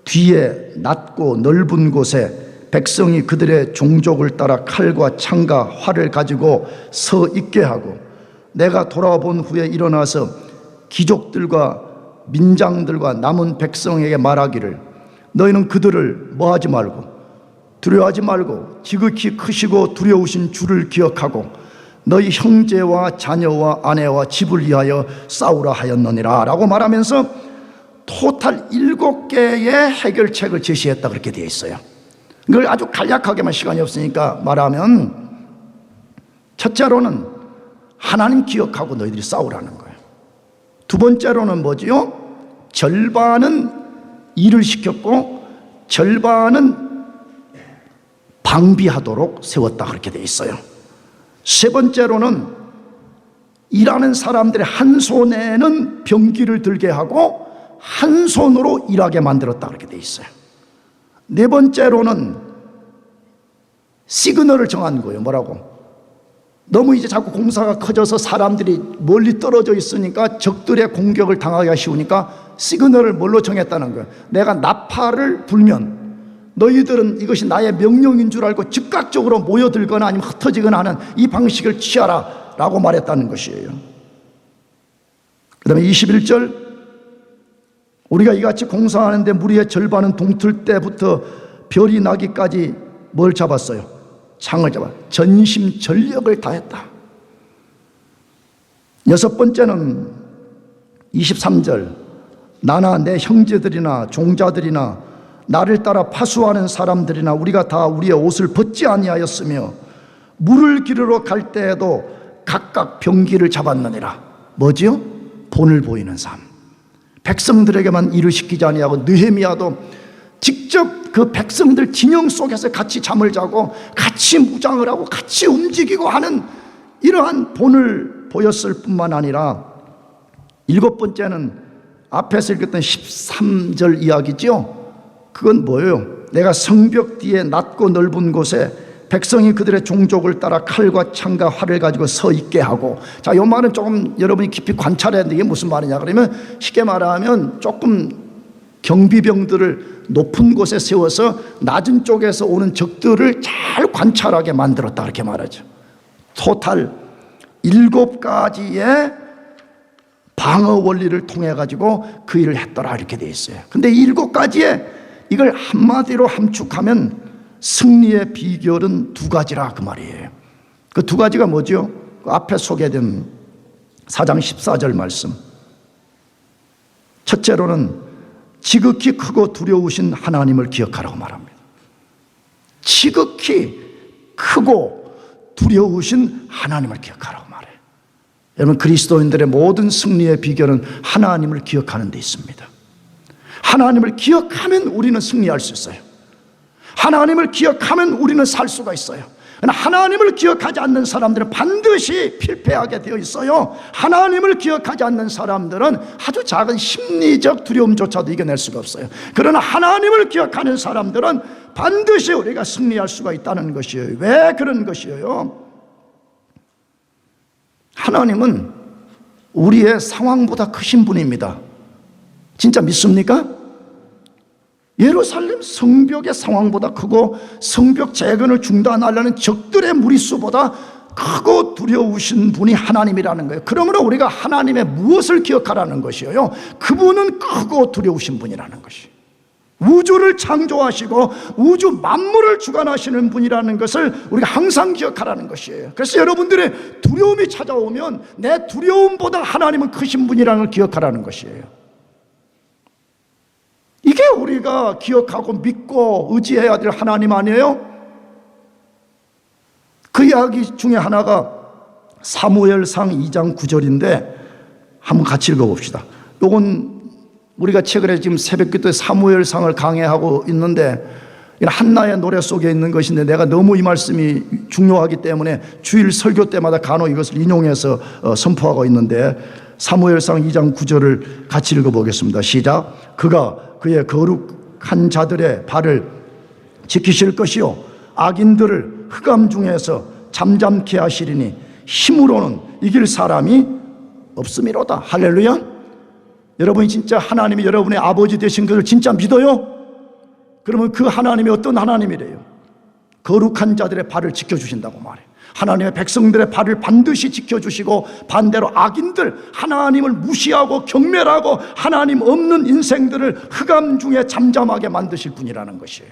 뒤에 낮고 넓은 곳에 백성이 그들의 종족을 따라 칼과 창과 활을 가지고 서 있게 하고, 내가 돌아본 후에 일어나서 귀족들과 민장들과 남은 백성에게 말하기를, 너희는 그들을 뭐하지 말고 두려워하지 말고 지극히 크시고 두려우신 주를 기억하고 너희 형제와 자녀와 아내와 집을 위하여 싸우라 하였느니라 라고 말하면서 토탈 7개의 해결책을 제시했다, 그렇게 되어 있어요. 그걸 아주 간략하게만, 시간이 없으니까 말하면, 첫째로는 하나님 기억하고 너희들이 싸우라는 거예요. 두 번째로는 뭐지요? 절반은 일을 시켰고 절반은 방비하도록 세웠다, 그렇게 돼 있어요. 세 번째로는 일하는 사람들의 한 손에는 병기를 들게 하고 한 손으로 일하게 만들었다, 그렇게 돼 있어요. 네 번째로는 시그널을 정한 거예요. 뭐라고? 너무 이제 자꾸 공사가 커져서 사람들이 멀리 떨어져 있으니까 적들의 공격을 당하기가 쉬우니까 시그널을 뭘로 정했다는 거예요. 내가 나팔을 불면 너희들은 이것이 나의 명령인 줄 알고 즉각적으로 모여들거나 아니면 흩어지거나 하는 이 방식을 취하라 라고 말했다는 것이에요. 그 다음에 21절, 우리가 이같이 공사하는데 무리의 절반은 동틀 때부터 별이 나기까지 뭘 잡았어요? 창을 잡아 전심전력을 다했다. 여섯 번째는 23절, 나나 내 형제들이나 종자들이나 나를 따라 파수하는 사람들이나 우리가 다 우리의 옷을 벗지 아니하였으며 물을 기르러 갈 때에도 각각 병기를 잡았느니라. 뭐지요? 본을 보이는 삶. 백성들에게만 일을 시키지 아니하고 느헤미야도 직접 그 백성들 진영 속에서 같이 잠을 자고 같이 무장을 하고 같이 움직이고 하는 이러한 본을 보였을 뿐만 아니라, 일곱 번째는 앞에서 읽었던 13절 이야기죠. 그건 뭐예요? 내가 성벽 뒤에 낮고 넓은 곳에 백성이 그들의 종족을 따라 칼과 창과 활을 가지고 서 있게 하고. 자, 이 말은 조금 여러분이 깊이 관찰해야 되는데, 이게 무슨 말이냐 그러면, 쉽게 말하면 조금 경비병들을 높은 곳에 세워서 낮은 쪽에서 오는 적들을 잘 관찰하게 만들었다, 그렇게 말하죠. 토탈 7가지의 방어 원리를 통해 가지고 그 일을 했더라, 이렇게 돼 있어요. 근데 이 7가지에 이걸 한마디로 함축하면 승리의 비결은 2가지라, 그 말이에요. 그 2가지가 뭐죠? 그 앞에 소개된 4장 14절 말씀. 첫째로는 지극히 크고 두려우신 하나님을 기억하라고 말합니다. 지극히 크고 두려우신 하나님을 기억하라고 말해요. 여러분, 그리스도인들의 모든 승리의 비결은 하나님을 기억하는 데 있습니다. 하나님을 기억하면 우리는 승리할 수 있어요. 하나님을 기억하면 우리는 살 수가 있어요. 하나님을 기억하지 않는 사람들은 반드시 필패하게 되어 있어요. 하나님을 기억하지 않는 사람들은 아주 작은 심리적 두려움조차도 이겨낼 수가 없어요. 그러나 하나님을 기억하는 사람들은 반드시 우리가 승리할 수가 있다는 것이에요. 왜 그런 것이에요? 하나님은 우리의 상황보다 크신 분입니다. 진짜 믿습니까? 예루살렘 성벽의 상황보다 크고 성벽 재건을 중단하려는 적들의 무리수보다 크고 두려우신 분이 하나님이라는 거예요. 그러므로 우리가 하나님의 무엇을 기억하라는 것이에요? 그분은 크고 두려우신 분이라는 것이, 우주를 창조하시고 우주 만물을 주관하시는 분이라는 것을 우리가 항상 기억하라는 것이에요. 그래서 여러분들의 두려움이 찾아오면 내 두려움보다 하나님은 크신 분이라는 걸 기억하라는 것이에요. 이게 우리가 기억하고 믿고 의지해야 될 하나님 아니에요? 그 이야기 중에 하나가 사무엘상 2장 9절인데 한번 같이 읽어봅시다. 이건 우리가 최근에 지금 새벽기도에 사무엘상을 강해하고 있는데 한나의 노래 속에 있는 것인데 내가 너무 이 말씀이 중요하기 때문에 주일 설교 때마다 간혹 이것을 인용해서 선포하고 있는데 사무엘상 2장 9절을 같이 읽어보겠습니다. 시작. 그가 그의 거룩한 자들의 발을 지키실 것이요 악인들을 흑암 중에서 잠잠케 하시리니 힘으로는 이길 사람이 없음이로다. 할렐루야. 여러분이 진짜 하나님이 여러분의 아버지 되신 것을 진짜 믿어요? 그러면 그 하나님이 어떤 하나님이래요? 거룩한 자들의 발을 지켜주신다고 말해요. 하나님의 백성들의 발을 반드시 지켜주시고 반대로 악인들, 하나님을 무시하고 경멸하고 하나님 없는 인생들을 흑암 중에 잠잠하게 만드실 분이라는 것이에요.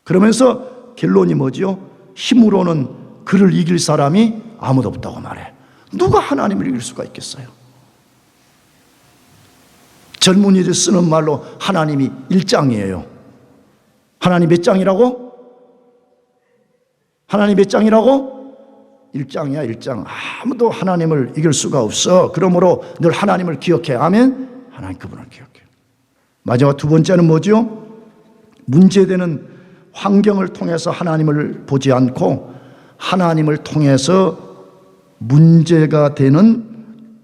그러면서 결론이 뭐지요? 힘으로는 그를 이길 사람이 아무도 없다고 말해. 누가 하나님을 이길 수가 있겠어요? 젊은이들 쓰는 말로 하나님이 일장이에요. 하나님 몇 장이라고? 하나님 몇 장이라고? 1장이야 1장. 아무도 하나님을 이길 수가 없어. 그러므로 늘 하나님을 기억해. 아멘. 하나님 그분을 기억해. 마지막 두 번째는 뭐죠? 문제되는 환경을 통해서 하나님을 보지 않고 하나님을 통해서 문제가 되는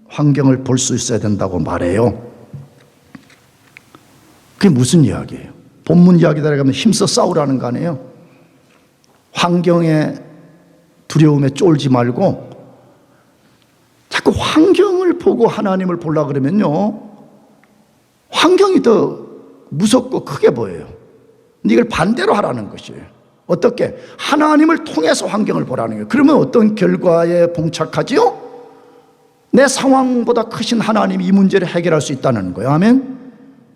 환경을 볼 수 있어야 된다고 말해요. 그게 무슨 이야기예요? 본문 이야기대로 가면 힘써 싸우라는 거 아니에요? 환경의 두려움에 쫄지 말고 자꾸 환경을 보고 하나님을 보려고 그러면요, 환경이 더 무섭고 크게 보여요. 근데 이걸 반대로 하라는 것이에요. 어떻게? 하나님을 통해서 환경을 보라는 거예요. 그러면 어떤 결과에 봉착하지요? 내 상황보다 크신 하나님이 이 문제를 해결할 수 있다는 거예요. 아멘.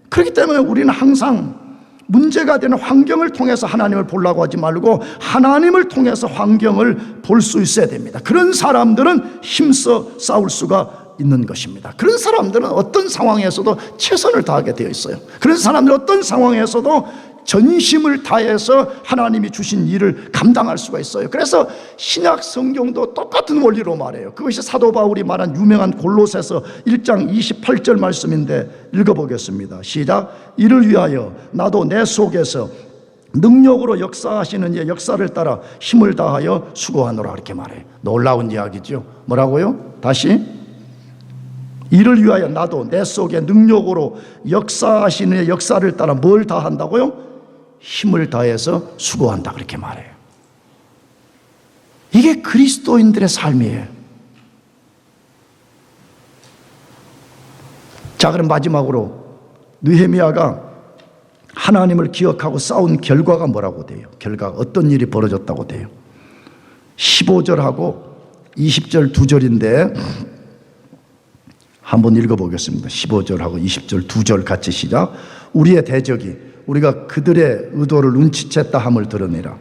그렇기 때문에 우리는 항상 문제가 되는 환경을 통해서 하나님을 보려고 하지 말고 하나님을 통해서 환경을 볼 수 있어야 됩니다. 그런 사람들은 힘써 싸울 수가 있는 것입니다. 그런 사람들은 어떤 상황에서도 최선을 다하게 되어 있어요. 그런 사람들은 어떤 상황에서도 전심을 다해서 하나님이 주신 일을 감당할 수가 있어요. 그래서 신약 성경도 똑같은 원리로 말해요. 그것이 사도 바울이 말한 유명한 골로새서 1장 28절 말씀인데 읽어보겠습니다. 시작. 이를 위하여 나도 내 속에서 능력으로 역사하시는 이의 역사를 따라 힘을 다하여 수고하노라. 이렇게 말해요. 놀라운 이야기죠. 뭐라고요? 다시. 이를 위하여 나도 내 속에 능력으로 역사하시는 이의 역사를 따라 뭘 다한다고요? 힘을 다해서 수고한다. 그렇게 말해요. 이게 그리스도인들의 삶이에요. 자, 그럼 마지막으로 느헤미야가 하나님을 기억하고 싸운 결과가 뭐라고 돼요? 결과가 어떤 일이 벌어졌다고 돼요? 15절하고 20절 두 절인데 한번 읽어보겠습니다. 15절하고 20절 두 절 같이 시작. 우리의 대적이 우리가 그들의 의도를 눈치챘다 함을 드러내라.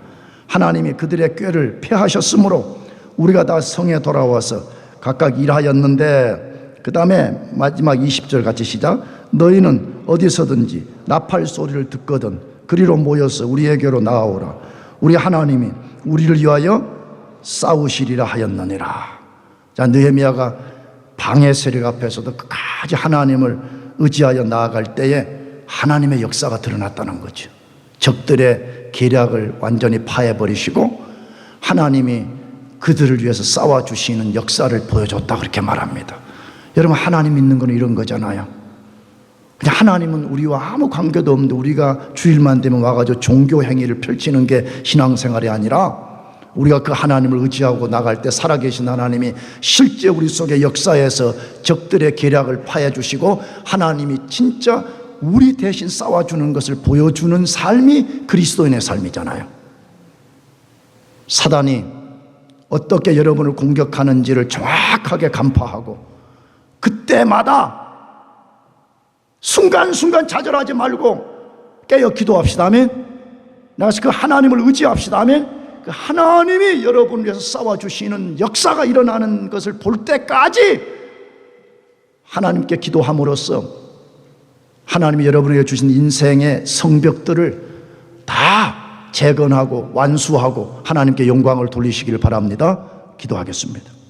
하나님이 그들의 꾀를 패하셨으므로 우리가 다 성에 돌아와서 각각 일하였는데, 그 다음에 마지막 20절 같이 시작. 너희는 어디서든지 나팔 소리를 듣거든 그리로 모여서 우리에게로 나아오라. 우리 하나님이 우리를 위하여 싸우시리라 하였느니라. 자, 느헤미야가 방해 세력 앞에서도 끝까지 하나님을 의지하여 나아갈 때에 하나님의 역사가 드러났다는 거죠. 적들의 계략을 완전히 파해버리시고 하나님이 그들을 위해서 싸워주시는 역사를 보여줬다, 그렇게 말합니다. 여러분, 하나님 믿는 건 이런 거잖아요. 그냥 하나님은 우리와 아무 관계도 없는데 우리가 주일만 되면 와가지고 종교 행위를 펼치는 게 신앙생활이 아니라 우리가 그 하나님을 의지하고 나갈 때 살아계신 하나님이 실제 우리 속의 역사에서 적들의 계략을 파해주시고 하나님이 진짜 우리 대신 싸워주는 것을 보여주는 삶이 그리스도인의 삶이잖아요. 사단이 어떻게 여러분을 공격하는지를 정확하게 간파하고 그때마다 순간순간 좌절하지 말고 깨어 기도합시다. 아멘. 나가서 그 하나님을 의지합시다. 아멘. 그 하나님이 여러분을 위해서 싸워주시는 역사가 일어나는 것을 볼 때까지 하나님께 기도함으로써 하나님이 여러분에게 주신 인생의 성벽들을 다 재건하고 완수하고 하나님께 영광을 돌리시기를 바랍니다. 기도하겠습니다.